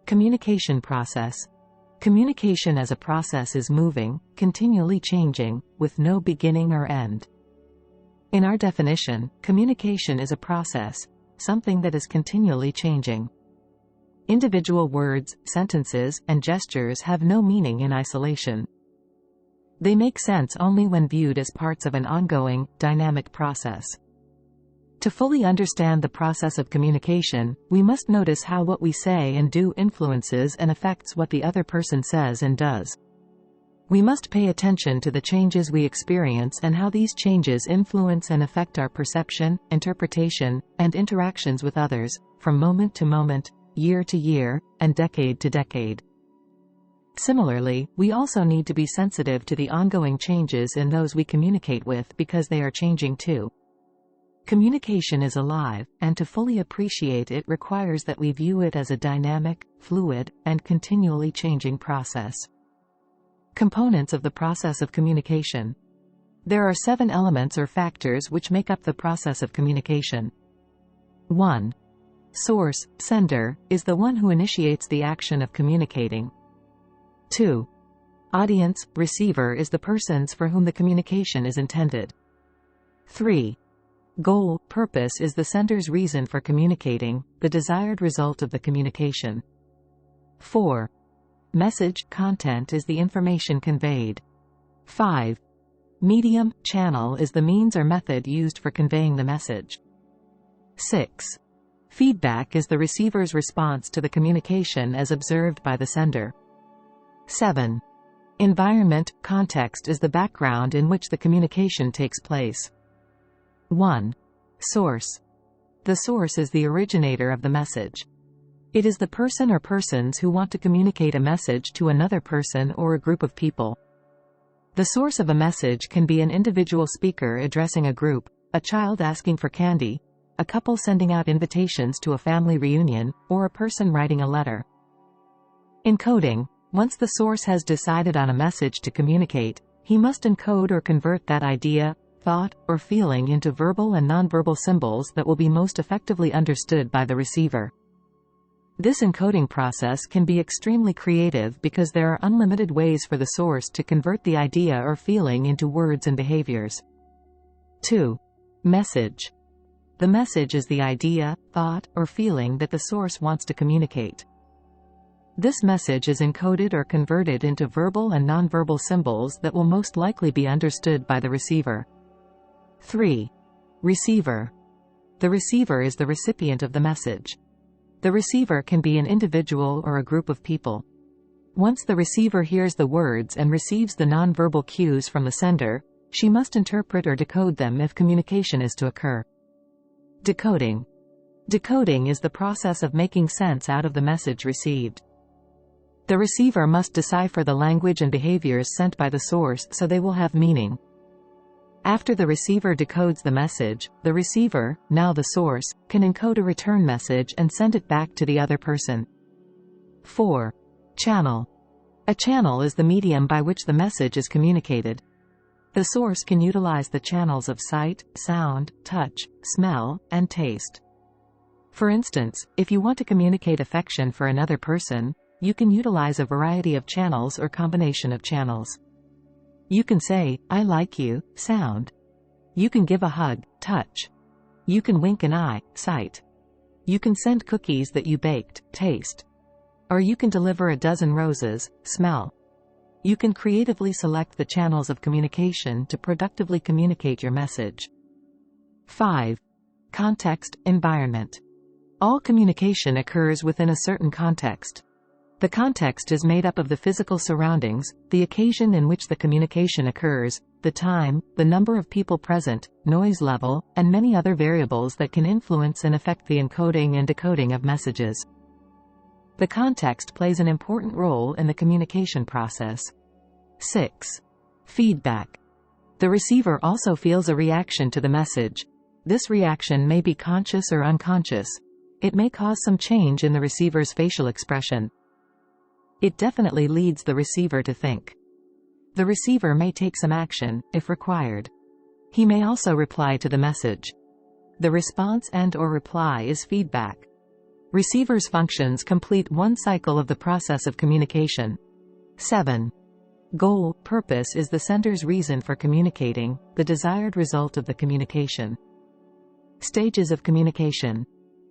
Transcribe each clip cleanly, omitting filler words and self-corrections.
Communication process. Communication as a process is moving, continually changing, with no beginning or end. In our definition, communication is a process, something that is continually changing. Individual words, sentences, and gestures have no meaning in isolation. They make sense only when viewed as parts of an ongoing, dynamic process. To fully understand the process of communication, we must notice how what we say and do influences and affects what the other person says and does. We must pay attention to the changes we experience and how these changes influence and affect our perception, interpretation, and interactions with others, from moment to moment, year to year, and decade to decade. Similarly, we also need to be sensitive to the ongoing changes in those we communicate with because they are changing too. Communication is alive, and to fully appreciate it requires that we view it as a dynamic, fluid, and continually changing process. Components of the process of communication. There are 7 elements or factors which make up the process of communication. 1. Source, sender, is the one who initiates the action of communicating. 2. Audience, receiver is the persons for whom the communication is intended. 3. Goal, purpose is the sender's reason for communicating, the desired result of the communication. 4. Message, content is the information conveyed. 5. Medium, channel is the means or method used for conveying the message. 6. Feedback is the receiver's response to the communication as observed by the sender. 7. Environment, context is the background in which the communication takes place. 1. Source. The source is the originator of the message. It is the person or persons who want to communicate a message to another person or a group of people. The source of a message can be an individual speaker addressing a group, a child asking for candy, a couple sending out invitations to a family reunion, or a person writing a letter. Encoding. Once the source has decided on a message to communicate, he must encode or convert that idea, thought, or feeling into verbal and nonverbal symbols that will be most effectively understood by the receiver. This encoding process can be extremely creative because there are unlimited ways for the source to convert the idea or feeling into words and behaviors. 2. Message. The message is the idea, thought, or feeling that the source wants to communicate. This message is encoded or converted into verbal and nonverbal symbols that will most likely be understood by the receiver. 3. Receiver. The receiver is the recipient of the message. The receiver can be an individual or a group of people. Once the receiver hears the words and receives the nonverbal cues from the sender, she must interpret or decode them if communication is to occur. Decoding. Decoding is the process of making sense out of the message received. The receiver must decipher the language and behaviors sent by the source so they will have meaning. After the receiver decodes the message, the receiver, now the source, can encode a return message and send it back to the other person. 4. Channel. A channel is the medium by which the message is communicated. The source can utilize the channels of sight, sound, touch, smell, and taste. For instance, if you want to communicate affection for another person, you can utilize a variety of channels or combination of channels. You can say, "I like you," sound. You can give a hug, touch. You can wink an eye, sight. You can send cookies that you baked, taste. Or you can deliver a dozen roses, smell. You can creatively select the channels of communication to productively communicate your message. 5. Context, environment. All communication occurs within a certain context. The context is made up of the physical surroundings, the occasion in which the communication occurs, the time, the number of people present, noise level, and many other variables that can influence and affect the encoding and decoding of messages. The context plays an important role in the communication process. 6. Feedback. The receiver also feels a reaction to the message. This reaction may be conscious or unconscious. It may cause some change in the receiver's facial expression. It definitely leads the receiver to think. The receiver may take some action, if required. He may also reply to the message. The response and/or reply is feedback. Receiver's functions complete one cycle of the process of communication. 7. Goal, purpose is the sender's reason for communicating, the desired result of the communication. Stages of communication.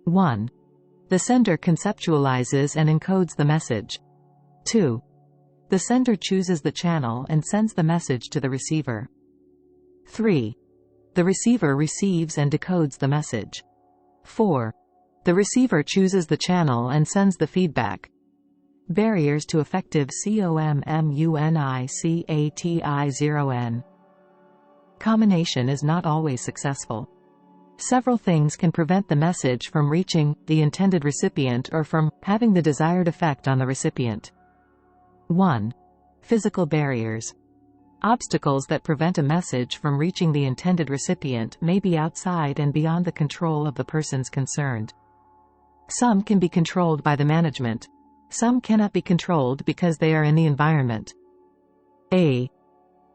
1. The sender conceptualizes and encodes the message. 2. The sender chooses the channel and sends the message to the receiver. 3. The receiver receives and decodes the message. 4. The receiver chooses the channel and sends the feedback. Barriers to effective communication. Combination is not always successful. Several things can prevent the message from reaching the intended recipient or from having the desired effect on the recipient. 1. Physical barriers. Obstacles that prevent a message from reaching the intended recipient may be outside and beyond the control of the persons concerned. Some can be controlled by the management. Some cannot be controlled because they are in the environment. A.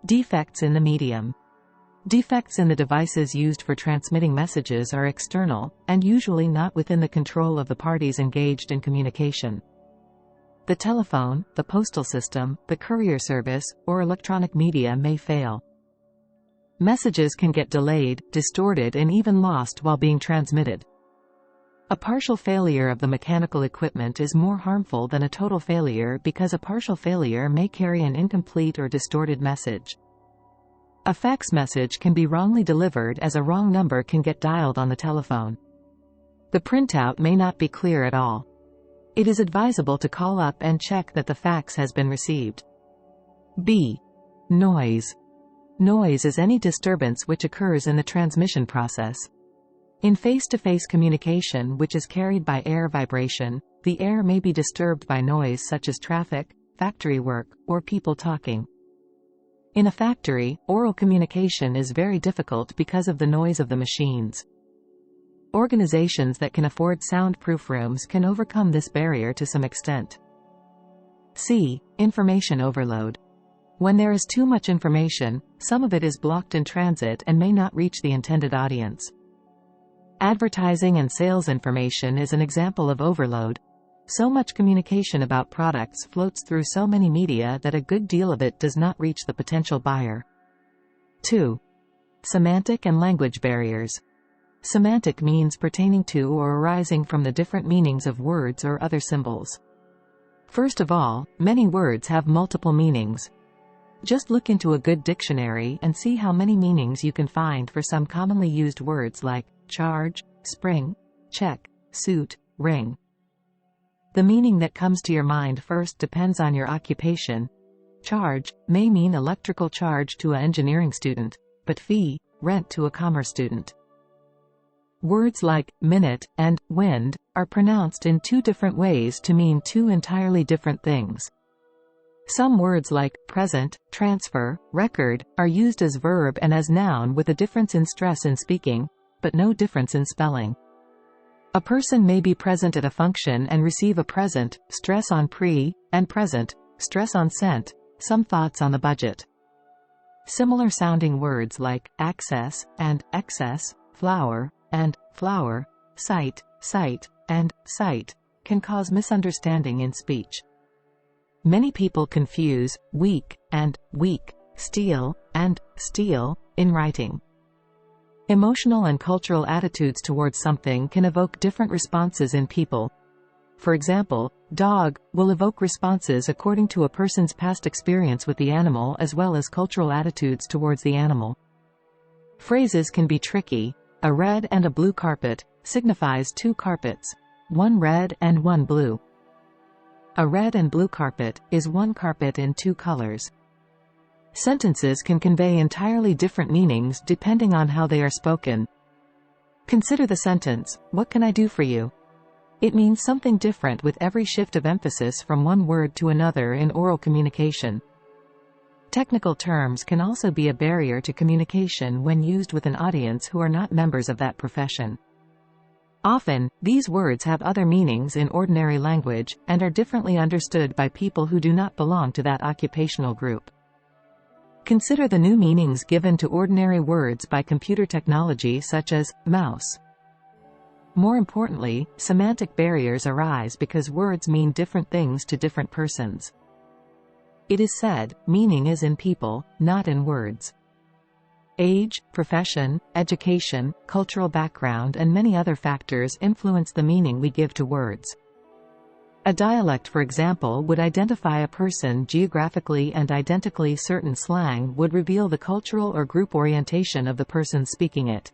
Defects in the medium. Defects in the devices used for transmitting messages are external, and usually not within the control of the parties engaged in communication. The telephone, the postal system, the courier service, or electronic media may fail. Messages can get delayed, distorted, and even lost while being transmitted. A partial failure of the mechanical equipment is more harmful than a total failure because a partial failure may carry an incomplete or distorted message. A fax message can be wrongly delivered as a wrong number can get dialed on the telephone. The printout may not be clear at all. It is advisable to call up and check that the fax has been received. B. Noise. Noise is any disturbance which occurs in the transmission process. In face-to-face communication, which is carried by air vibration, the air may be disturbed by noise such as traffic, factory work, or people talking. In a factory, oral communication is very difficult because of the noise of the machines. Organizations that can afford soundproof rooms can overcome this barrier to some extent. C. Information overload. When there is too much information, some of it is blocked in transit and may not reach the intended audience. Advertising and sales information is an example of overload. So much communication about products floats through so many media that a good deal of it does not reach the potential buyer. 2. Semantic and language barriers. Semantic means pertaining to or arising from the different meanings of words or other symbols. First of all, many words have multiple meanings. Just look into a good dictionary and see how many meanings you can find for some commonly used words like charge, spring, check, suit, ring. The meaning that comes to your mind first depends on your occupation. Charge may mean electrical charge to an engineering student, but fee, rent to a commerce student. Words like minute and wind are pronounced in two different ways to mean two entirely different things. Some words like present, transfer, record are used as verb and as noun with a difference in stress in speaking, but no difference in spelling. A person may be present at a function and receive a present, stress on pre, and present, stress on sent, some thoughts on the budget. Similar sounding words like access and excess, flower and flower, sight, and sight can cause misunderstanding in speech. Many people confuse weak and weak, steel and steel in writing. Emotional and cultural attitudes towards something can evoke different responses in people. For example, dog will evoke responses according to a person's past experience with the animal as well as cultural attitudes towards the animal. Phrases can be tricky. A red and a blue carpet signifies two carpets, one red and one blue. A red and blue carpet is one carpet in two colors. Sentences can convey entirely different meanings depending on how they are spoken. Consider the sentence, "What can I do for you?" It means something different with every shift of emphasis from one word to another in oral communication. Technical terms can also be a barrier to communication when used with an audience who are not members of that profession. Often, these words have other meanings in ordinary language, and are differently understood by people who do not belong to that occupational group. Consider the new meanings given to ordinary words by computer technology such as mouse. More importantly, semantic barriers arise because words mean different things to different persons. It is said, meaning is in people, not in words. Age, profession, education, cultural background and many other factors influence the meaning we give to words. A dialect, for example, would identify a person geographically, and identically certain slang would reveal the cultural or group orientation of the person speaking it.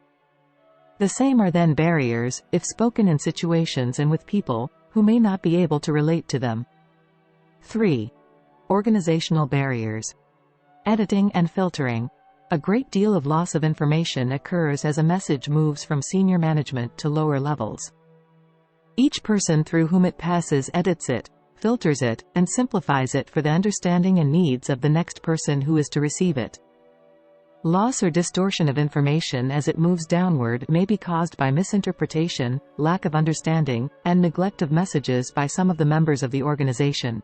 The same are then barriers, if spoken in situations and with people who may not be able to relate to them. 3. Organizational barriers. Editing and filtering. A great deal of loss of information occurs as a message moves from senior management to lower levels. Each person through whom it passes edits it, filters it, and simplifies it for the understanding and needs of the next person who is to receive it. Loss or distortion of information as it moves downward may be caused by misinterpretation, lack of understanding, and neglect of messages by some of the members of the organization.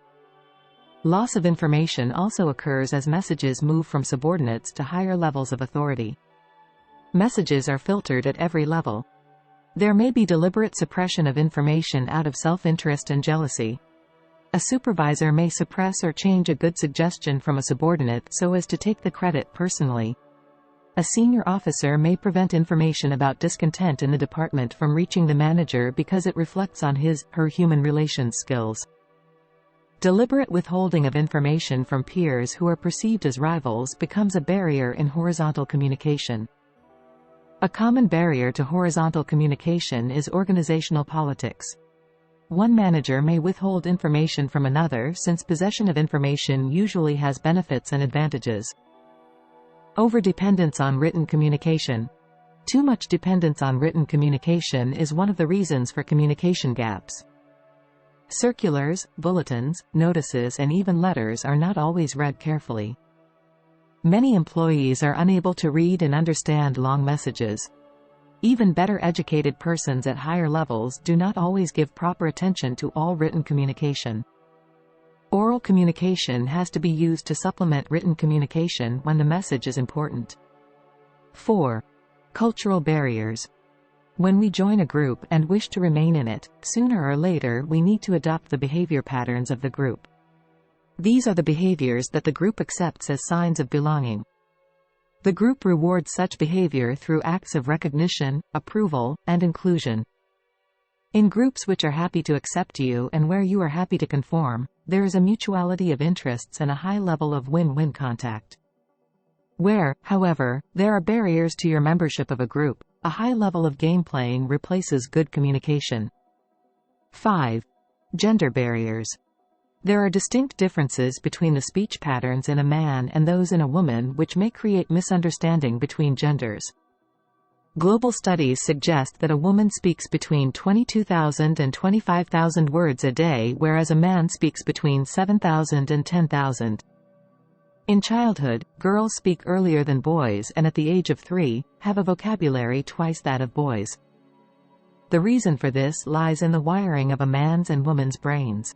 Loss of information also occurs as messages move from subordinates to higher levels of authority. Messages are filtered at every level. There may be deliberate suppression of information out of self-interest and jealousy. A supervisor may suppress or change a good suggestion from a subordinate so as to take the credit personally. A senior officer may prevent information about discontent in the department from reaching the manager because it reflects on his/her human relations skills. Deliberate withholding of information from peers who are perceived as rivals becomes a barrier in horizontal communication. A common barrier to horizontal communication is organizational politics. One manager may withhold information from another since possession of information usually has benefits and advantages. Overdependence on written communication. Too much dependence on written communication is one of the reasons for communication gaps. Circulars, bulletins, notices and even letters are not always read carefully. Many employees are unable to read and understand long messages. Even better educated persons at higher levels do not always give proper attention to all written communication. Oral communication has to be used to supplement written communication when the message is important. 4. Cultural barriers. When we join a group and wish to remain in it, sooner or later we need to adopt the behavior patterns of the group. These are the behaviors that the group accepts as signs of belonging. The group rewards such behavior through acts of recognition, approval, and inclusion. In groups which are happy to accept you and where you are happy to conform, there is a mutuality of interests and a high level of win-win contact. Where, however, there are barriers to your membership of a group, a high level of game playing replaces good communication. 5. Gender barriers. There are distinct differences between the speech patterns in a man and those in a woman which may create misunderstanding between genders. Global studies suggest that a woman speaks between 22,000 and 25,000 words a day, whereas a man speaks between 7,000 and 10,000. In childhood, girls speak earlier than boys and at the age of 3, have a vocabulary twice that of boys. The reason for this lies in the wiring of a man's and woman's brains.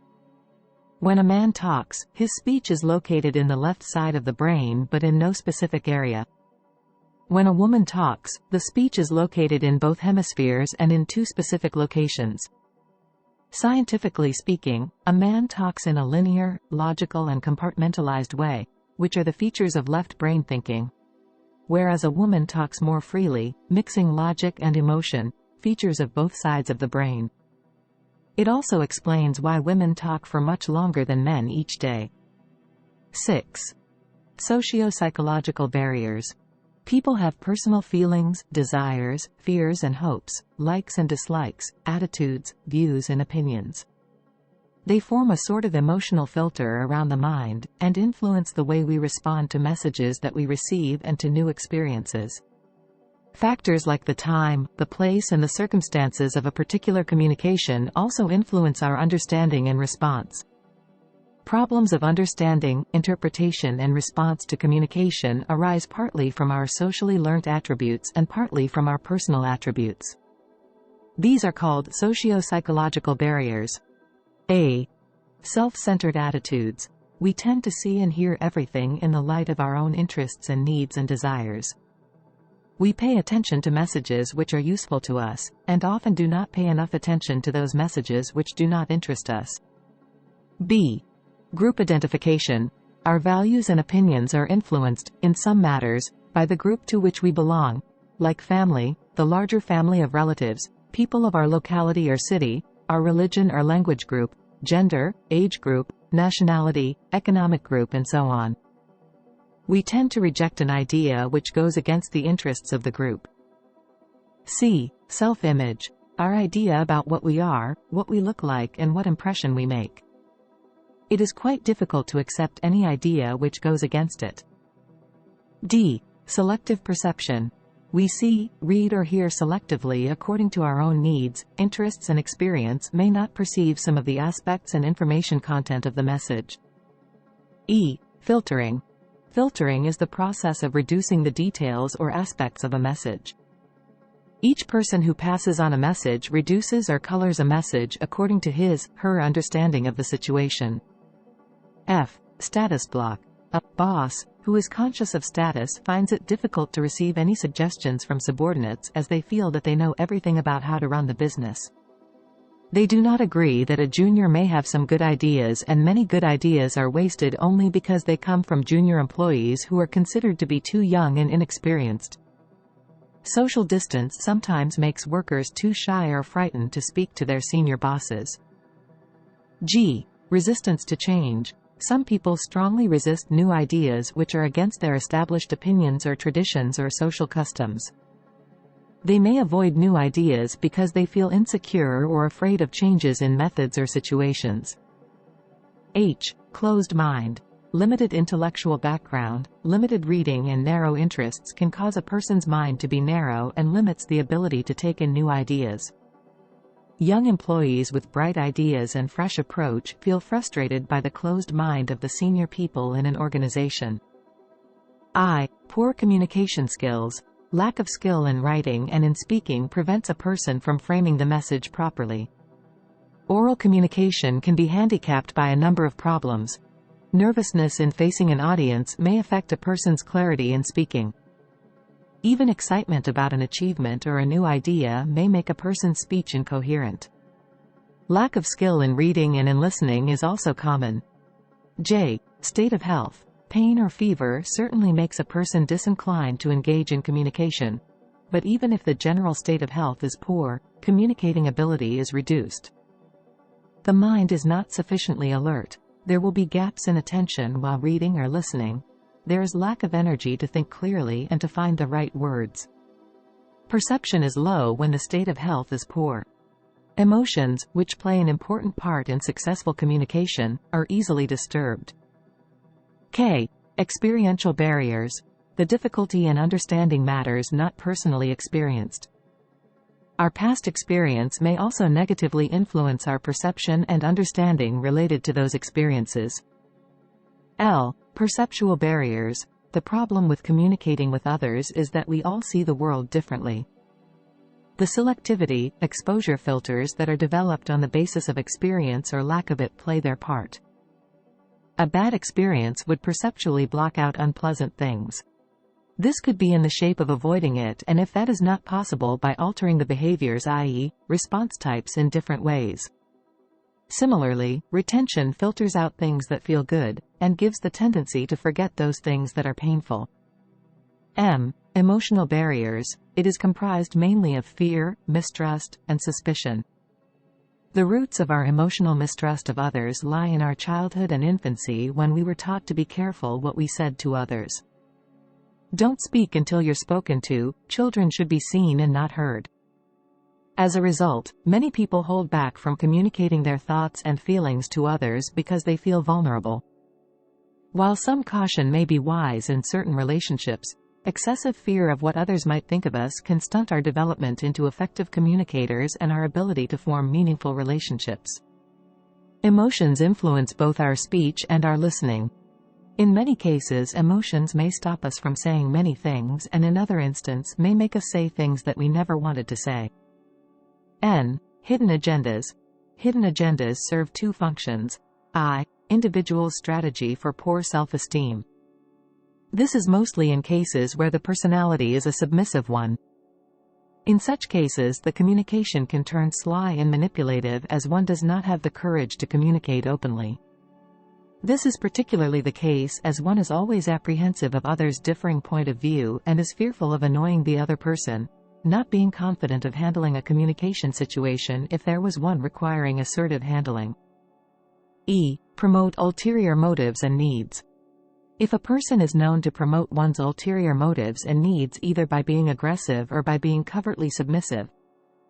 When a man talks, his speech is located in the left side of the brain but in no specific area. When a woman talks, the speech is located in both hemispheres and in 2 specific locations. Scientifically speaking, a man talks in a linear, logical and compartmentalized way, which are the features of left brain thinking, whereas a woman talks more freely, mixing logic and emotion, features of both sides of the brain. It also explains why women talk for much longer than men each day. 6. Socio-psychological barriers. People have personal feelings, desires, fears and hopes, likes and dislikes, attitudes, views and opinions. They form a sort of emotional filter around the mind, and influence the way we respond to messages that we receive and to new experiences. Factors like the time, the place and the circumstances of a particular communication also influence our understanding and response. Problems of understanding, interpretation and response to communication arise partly from our socially learnt attributes and partly from our personal attributes. These are called socio-psychological barriers. A. Self-centered attitudes. We tend to see and hear everything in the light of our own interests and needs and desires. We pay attention to messages which are useful to us, and often do not pay enough attention to those messages which do not interest us. B. Group identification. Our values and opinions are influenced, in some matters, by the group to which we belong, like family, the larger family of relatives, people of our locality or city, our religion or language group, gender, age group, nationality, economic group, and so on. We tend to reject an idea which goes against the interests of the group. C. Self-image. Our idea about what we are, what we look like, and what impression we make. It is quite difficult to accept any idea which goes against it. D. Selective perception. We see, read, or hear selectively according to our own needs, interests, and experience, may not perceive some of the aspects and information content of the message. E. Filtering. Filtering is the process of reducing the details or aspects of a message. Each person who passes on a message reduces or colors a message according to his/her understanding of the situation. F. Status block. A boss who is conscious of status finds it difficult to receive any suggestions from subordinates as they feel that they know everything about how to run the business. They do not agree that a junior may have some good ideas, and many good ideas are wasted only because they come from junior employees who are considered to be too young and inexperienced. Social distance sometimes makes workers too shy or frightened to speak to their senior bosses. G. Resistance to change. Some people strongly resist new ideas which are against their established opinions or traditions or social customs. They may avoid new ideas because they feel insecure or afraid of changes in methods or situations. H. Closed mind. Limited intellectual background, limited reading, and narrow interests can cause a person's mind to be narrow and limits the ability to take in new ideas. Young employees with bright ideas and fresh approach feel frustrated by the closed mind of the senior people in an organization. I. Poor communication skills. Lack of skill in writing and in speaking prevents a person from framing the message properly. Oral communication can be handicapped by a number of problems. Nervousness in facing an audience may affect a person's clarity in speaking. Even excitement about an achievement or a new idea may make a person's speech incoherent. Lack of skill in reading and in listening is also common. J. State of health. Pain or fever certainly makes a person disinclined to engage in communication, but even if the general state of health is poor, communicating ability is reduced. The mind is not sufficiently alert. There will be gaps in attention while reading or listening. There is lack of energy to think clearly and to find the right words. Perception is low when the state of health is poor. Emotions, which play an important part in successful communication, are easily disturbed. K. Experiential barriers. The difficulty in understanding matters not personally experienced. Our past experience may also negatively influence our perception and understanding related to those experiences. L. Perceptual barriers. The problem with communicating with others is that we all see the world differently. The selectivity, exposure filters that are developed on the basis of experience or lack of it play their part. A bad experience would perceptually block out unpleasant things. This could be in the shape of avoiding it, and if that is not possible, by altering the behaviors, i.e., response types, in different ways. Similarly, retention filters out things that feel good, and gives the tendency to forget those things that are painful. M. Emotional barriers. It is comprised mainly of fear, mistrust, and suspicion. The roots of our emotional mistrust of others lie in our childhood and infancy, when we were taught to be careful what we said to others. Don't speak until you're spoken to. Children should be seen and not heard. As a result, many people hold back from communicating their thoughts and feelings to others because they feel vulnerable. While some caution may be wise in certain relationships, excessive fear of what others might think of us can stunt our development into effective communicators and our ability to form meaningful relationships. Emotions influence both our speech and our listening. In many cases, emotions may stop us from saying many things, and in other instances may make us say things that we never wanted to say. N. Hidden agendas. Hidden agendas serve two functions. I. Individuals' strategy for poor self-esteem. This is mostly in cases where the personality is a submissive one. In such cases, the communication can turn sly and manipulative as one does not have the courage to communicate openly. This is particularly the case as one is always apprehensive of others' differing point of view and is fearful of annoying the other person, not being confident of handling a communication situation if there was one requiring assertive handling. Promote ulterior motives and needs. If a person is known to promote one's ulterior motives and needs either by being aggressive or by being covertly submissive,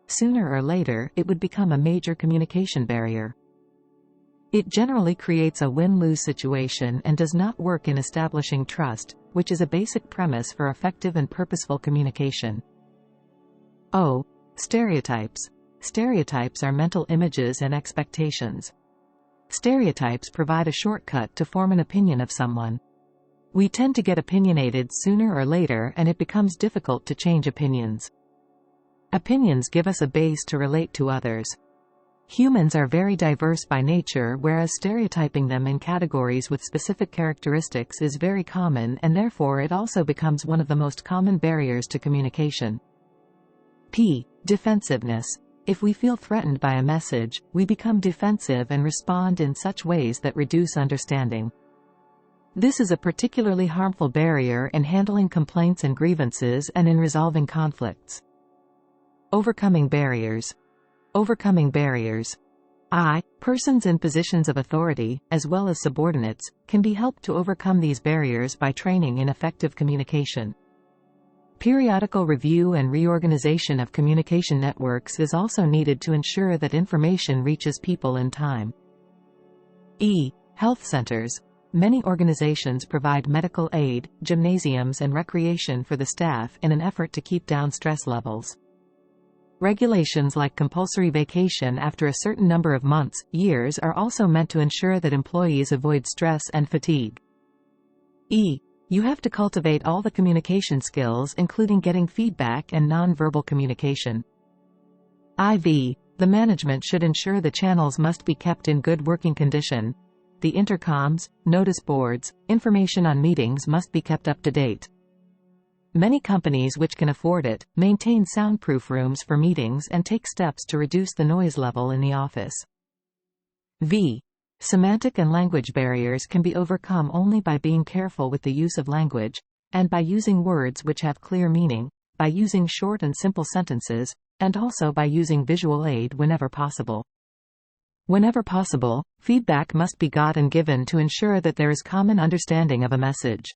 sooner or later it would become a major communication barrier. It generally creates a win-lose situation and does not work in establishing trust, which is a basic premise for effective and purposeful communication. Stereotypes. Stereotypes are mental images and expectations. Stereotypes provide a shortcut to form an opinion of someone. We tend to get opinionated sooner or later, and it becomes difficult to change opinions. Opinions give us a base to relate to others. Humans are very diverse by nature, whereas stereotyping them in categories with specific characteristics is very common, and therefore it also becomes one of the most common barriers to communication. Defensiveness. If we feel threatened by a message, we become defensive and respond in such ways that reduce understanding. This is a particularly harmful barrier in handling complaints and grievances and in resolving conflicts. Overcoming barriers. Overcoming barriers. Persons in positions of authority, as well as subordinates, can be helped to overcome these barriers by training in effective communication. Periodical review and reorganization of communication networks is also needed to ensure that information reaches people in time. Health centers. Many organizations provide medical aid, gymnasiums and recreation for the staff in an effort to keep down stress levels. Regulations like compulsory vacation after a certain number of months, years are also meant to ensure that employees avoid stress and fatigue. You have to cultivate all the communication skills, including getting feedback and non-verbal communication. The management should ensure the channels must be kept in good working condition. The intercoms, notice boards, information on meetings must be kept up to date. Many companies which can afford it, maintain soundproof rooms for meetings and take steps to reduce the noise level in the office. Semantic and language barriers can be overcome only by being careful with the use of language, and by using words which have clear meaning, by using short and simple sentences, and also by using visual aid whenever possible. Whenever possible, feedback must be got and given to ensure that there is common understanding of a message.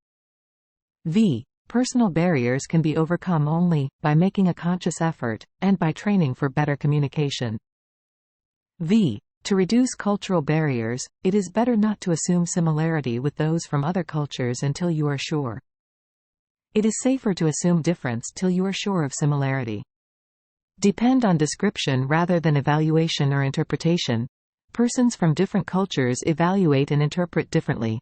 Personal barriers can be overcome only by making a conscious effort, and by training for better communication. To reduce cultural barriers, it is better not to assume similarity with those from other cultures until you are sure. It is safer to assume difference till you are sure of similarity. Depend on description rather than evaluation or interpretation. Persons from different cultures evaluate and interpret differently.